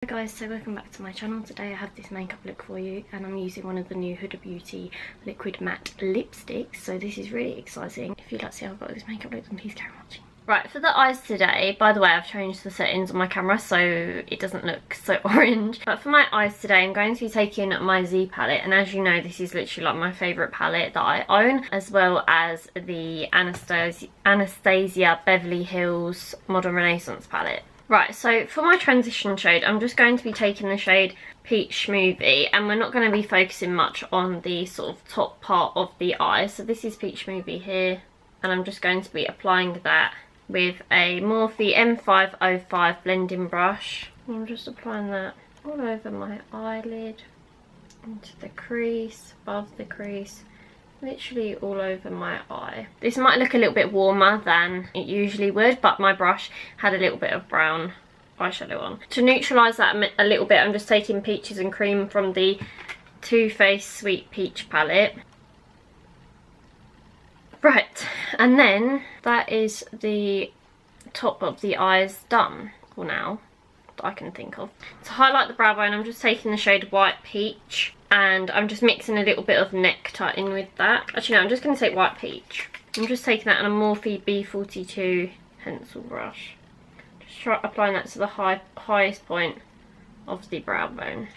Hi guys, so welcome back to my channel. Today I have this makeup look for you and I'm using one of the new Huda Beauty liquid matte lipsticks, so this is really exciting. If you'd like to see how I've got this makeup look, then please carry on watching. Right, for the eyes today, by the way, I've changed the settings on my camera so it doesn't look so orange. But for my eyes today, I'm going to be taking my Z palette, and as you know, this is literally like my favourite palette that I own, as well as the Anastasia Beverly Hills Modern Renaissance palette. Right, so for my transition shade, I'm just going to be taking the shade Peach Smoothie, and we're not going to be focusing much on the sort of top part of the eye. So this is Peach Smoothie here, and I'm just going to be applying that with a Morphe M505 blending brush. I'm just applying that all over my eyelid, into the crease, above the crease, literally all over my eye. This might look a little bit warmer than it usually would, but my brush had a little bit of brown eyeshadow on. To neutralise that a little bit, I'm just taking Peaches and Cream from the Too Faced Sweet Peach palette. Right, and then that is the top of the eyes done for now, that I can think of. To highlight the brow bone, I'm just taking the shade White Peach, and I'm just mixing a little bit of Nectar in with that. Actually no, I'm just going to take White Peach. I'm just taking that on a Morphe B42 pencil brush. Just applying that to the highest point of the brow bone.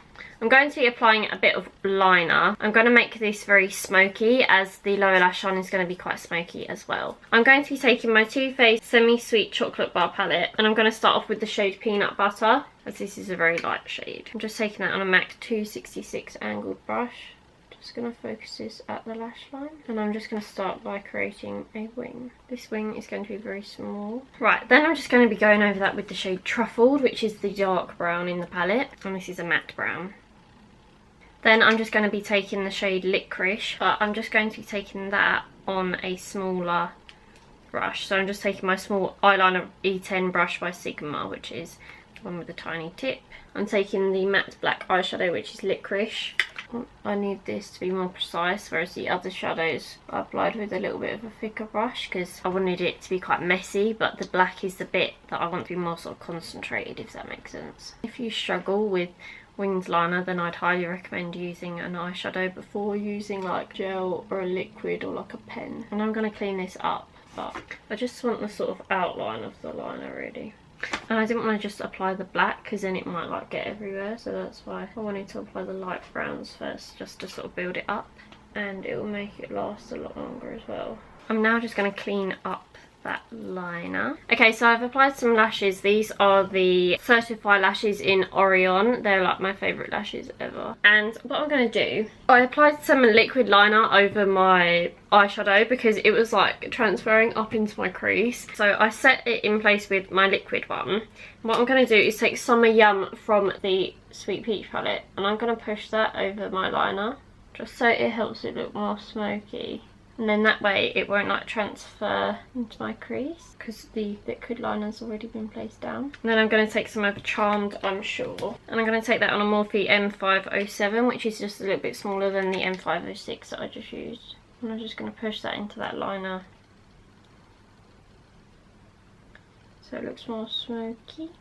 I'm going to be applying a bit of liner. I'm going to make this very smoky, as the lower lash line is going to be quite smoky as well. I'm going to be taking my Too Faced Semi-Sweet Chocolate Bar palette, and I'm going to start off with the shade Peanut Butter, as this is a very light shade. I'm just taking that on a MAC 266 angled brush. Just going to focus this at the lash line, and I'm just going to start by creating a wing. This wing is going to be very small. Right, then I'm just going to be going over that with the shade Truffled, which is the dark brown in the palette, and this is a matte brown. Then I'm just going to be taking the shade Licorice, but I'm just going to be taking that on a smaller brush. So I'm just taking my small eyeliner E10 brush by Sigma, which is the one with the tiny tip. I'm taking the matte black eyeshadow, which is Licorice. I need this to be more precise, whereas the other shadows I applied with a little bit of a thicker brush because I wanted it to be quite messy, but the black is the bit that I want to be more sort of concentrated, if that makes sense. If you struggle with winged liner, then I'd highly recommend using an eyeshadow before using like gel or a liquid or like a pen. And I'm going to clean this up, but I just want the sort of outline of the liner really. And I didn't want to just apply the black because then it might like get everywhere, so that's why I wanted to apply the light browns first, just to sort of build it up, and it will make it last a lot longer as well. I'm now just going to clean up that liner. Okay, so I've applied some lashes. These are the Certified lashes in Orion. They're like my favourite lashes ever. And what I'm going to do, I applied some liquid liner over my eyeshadow because it was like transferring up into my crease. So I set it in place with my liquid one. What I'm going to do is take Summer Yum from the Sweet Peach palette, and I'm going to push that over my liner just so it helps it look more smoky. And then that way it won't like transfer into my crease because the liquid liner's already been placed down. And then I'm going to take some of Charmed I'm Sure, and I'm going to take that on a Morphe M507, which is just a little bit smaller than the M506 that I just used. And I'm just going to push that into that liner so it looks more smoky.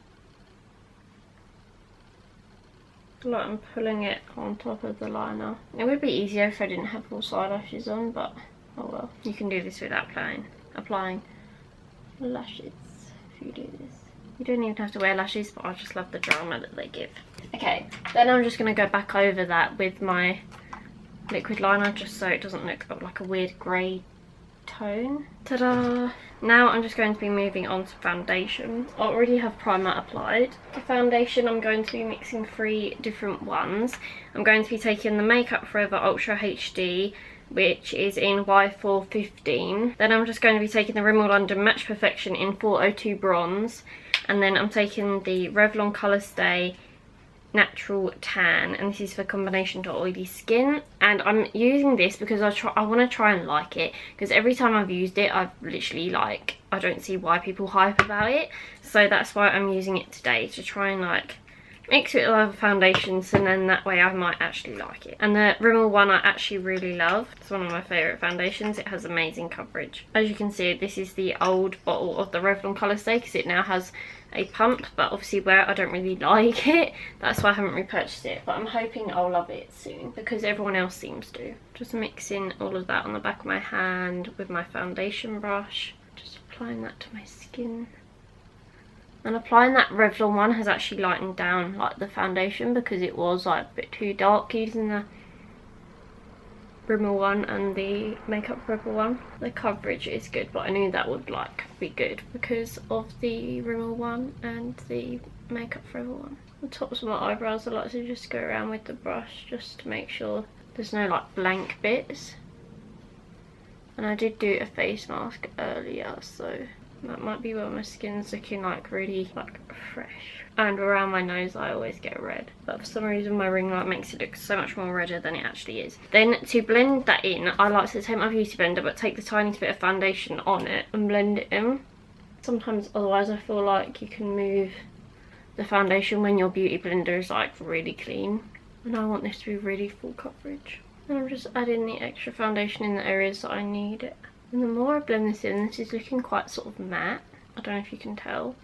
Like I'm pulling it on top of the liner. It would be easier if I didn't have false eyelashes on, but oh well. You can do this without applying lashes if you do this. You don't even have to wear lashes, but I just love the drama that they give. Okay, then I'm just going to go back over that with my liquid liner just so it doesn't look like a weird grey tone. Ta-da! Now I'm just going to be moving on to foundation. I already have primer applied. The foundation, I'm going to be mixing 3 different ones. I'm going to be taking the Makeup Forever Ultra HD, which is in Y415. Then I'm just going to be taking the Rimmel London Match Perfection in 402 Bronze. And then I'm taking the Revlon Colour Stay Natural Tan, and this is for combination to oily skin. And I'm using this because I want to try and like it, because every time I've used it I've literally like, I don't see why people hype about it, so that's why I'm using it today, to try and like mix it with other foundations, and then that way I might actually like it. And the Rimmel one I actually really love. It's one of my favourite foundations. It has amazing coverage. As you can see, this is the old bottle of the Revlon Colour Stay, because it now has a pump, but obviously where I don't really like it, that's why I haven't repurchased it. But I'm hoping I'll love it soon, because everyone else seems to. Just mixing all of that on the back of my hand with my foundation brush. Just applying that to my skin. And applying that Revlon one has actually lightened down like the foundation, because it was like a bit too dark using the Rimmel one and the Makeup Forever one. The coverage is good, but I knew that would like be good because of the Rimmel one and the Makeup Forever one. The tops of my eyebrows I like to just go around with the brush just to make sure there's no like blank bits. And I did do a face mask earlier, so that might be why my skin's looking like really like fresh. And around my nose I always get red, but for some reason my ring light makes it look so much more redder than it actually is. Then to blend that in, I like to take my beauty blender but take the tiniest bit of foundation on it and blend it in. Sometimes otherwise I feel like you can move the foundation when your beauty blender is like really clean, and I want this to be really full coverage. And I'm just adding the extra foundation in the areas that I need it. And the more I blend this in, this is looking quite sort of matte. I don't know if you can tell.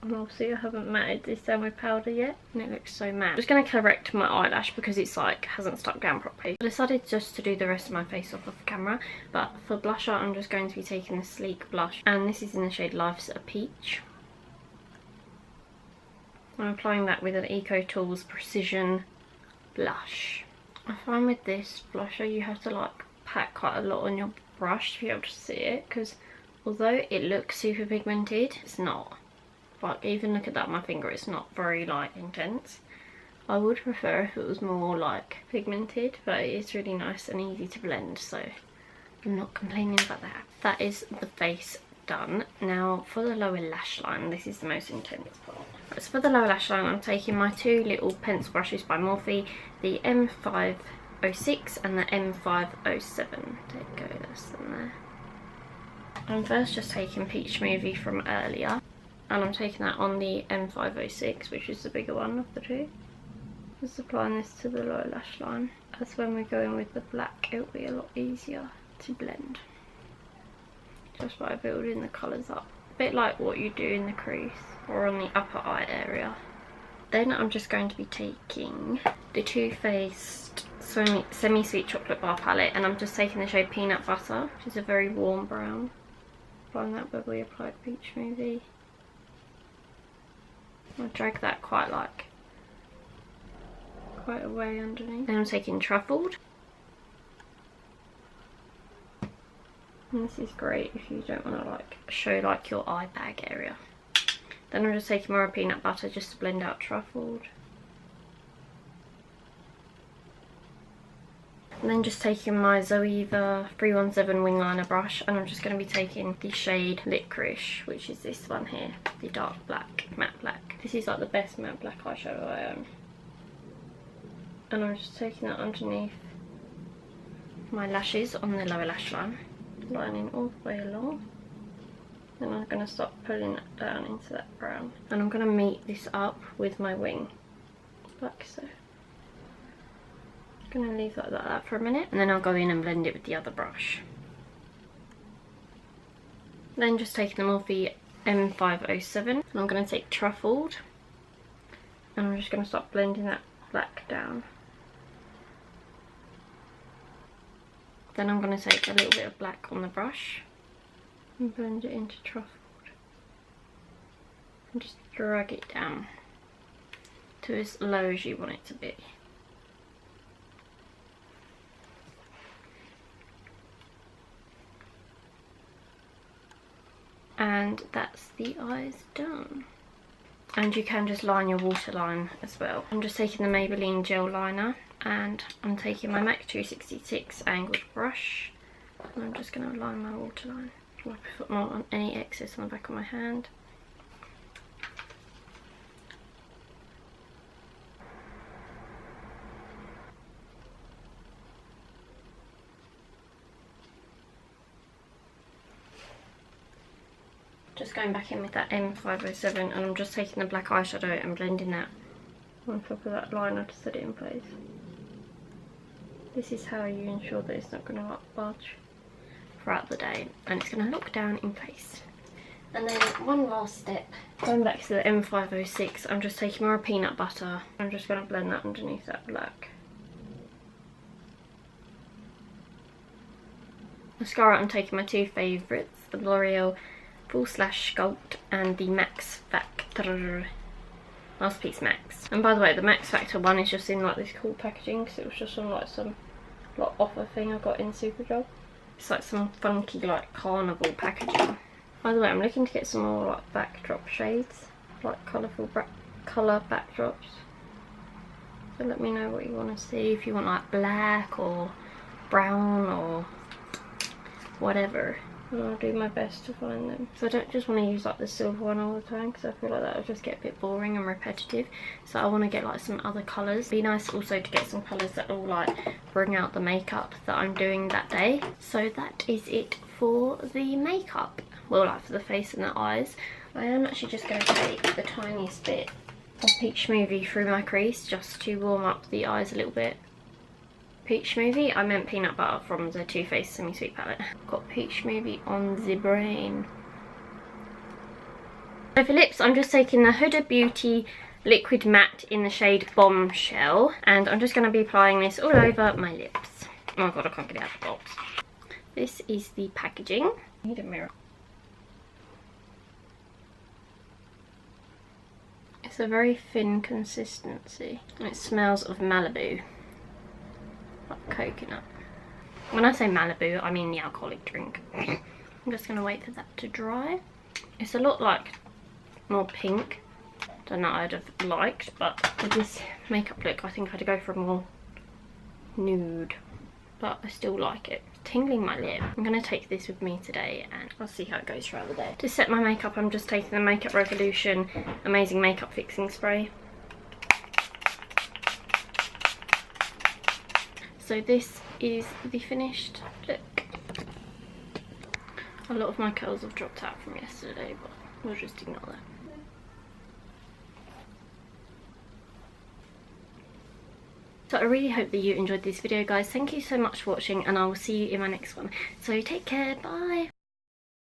And obviously I haven't matted this down with powder yet, and it looks so matte. I'm just going to correct my eyelash because it's like hasn't stuck down properly. I decided just to do the rest of my face off camera, but for blusher I'm just going to be taking the Sleek blush, and this is in the shade Life's a Peach. I'm applying that with an Eco Tools Precision blush. I find with this blusher you have to like pack quite a lot on your brush to be able to see it, because although it looks super pigmented, it's not. Like, even look at that on my finger, it's not very like intense. I would prefer if it was more like pigmented, but it is really nice and easy to blend, so I'm not complaining about that. That is the face done. Now for the lower lash line, this is the most intense part. So for the lower lash line, I'm taking my two little pencil brushes by Morphe, the M506 and the M507. There you go, that's them there. I'm first just taking Peach Movie from earlier, and I'm taking that on the M506, which is the bigger one of the two. Just applying this to the lower lash line, as when we go in with the black it'll be a lot easier to blend, just by building the colours up, a bit like what you do in the crease or on the upper eye area. Then I'm just going to be taking the Too Faced Semi Sweet Chocolate Bar palette, and I'm just taking the shade Peanut Butter, which is a very warm brown. Applying that where we applied Peach Movie. I'll drag that quite a way underneath. Then I'm taking Truffled. And this is great if you don't want to like show like your eye bag area. Then I'm just taking more Peanut Butter just to blend out Truffled. And then just taking my Zoeva 317 wing liner brush, and I'm just going to be taking the shade Licorice, which is this one here, the dark black, matte black. This is like the best matte black eyeshadow I own. And I'm just taking that underneath my lashes on the lower lash line, lining all the way along. Then I'm going to start pulling that down into that brown. And I'm going to meet this up with my wing, like so. I'm going to leave that like that for a minute, and then I'll go in and blend it with the other brush. Then just taking the Morphe M507, and I'm going to take Truffled, and I'm just going to start blending that black down. Then I'm going to take a little bit of black on the brush and blend it into Truffled, and just drag it down to as low as you want it to be. And that's the eyes done. And you can just line your waterline as well. I'm just taking the Maybelline gel liner, and I'm taking my MAC 266 angled brush, and I'm just going to line my waterline. Wipe off on any excess on the back of my hand. Just going back in with that M507, and I'm just taking the black eyeshadow and blending that on top of that liner to set it in place. This is how you ensure that it's not going to like budge throughout the day, and it's going to lock down in place. And then one last step, going back to the M506, I'm just taking more peanut butter. I'm just going to blend that underneath that black. Mascara, I'm taking my two favourites, the L'Oreal Full Slash Sculpt and the Max Factor Masterpiece Max. And by the way, the Max Factor one is just in like this cool packaging, because it was just on like some like offer thing I got in Superdrug. It's like some funky like carnival packaging. By the way, I'm looking to get some more like backdrop shades, like colourful colour backdrops. So let me know what you want to see, if you want like black or brown or whatever. And I'll do my best to find them. So I don't just want to use like the silver one all the time, because I feel like that will just get a bit boring and repetitive. So I want to get like some other colours. Be nice also to get some colours that will like bring out the makeup that I'm doing that day. So that is it for the makeup. Well, like for the face and the eyes. I am actually just going to take the tiniest bit of Peach Smoothie through my crease just to warm up the eyes a little bit. Peach Smoothie, I meant peanut butter from the Too Faced Semi Sweet palette. Got Peach Smoothie on the brain. So for lips, I'm just taking the Huda Beauty Liquid Matte in the shade Bombshell, and I'm just going to be applying this all over my lips. Oh my god, I can't get it out of the box. This is the packaging. I need a mirror. It's a very thin consistency. It smells of Malibu. Like coconut. When I say Malibu, I mean the alcoholic drink. I'm just going to wait for that to dry. It's a lot like more pink than I'd have liked, but with this makeup look I think I'd go for a more nude, but I still like it. It's tingling my lip. I'm going to take this with me today and I'll see how it goes throughout the day. To set my makeup, I'm just taking the Makeup Revolution Amazing Makeup Fixing Spray. So this is the finished look. A lot of my curls have dropped out from yesterday, but we'll just ignore that. So I really hope that you enjoyed this video, guys. Thank you so much for watching, and I will see you in my next one. So take care, bye!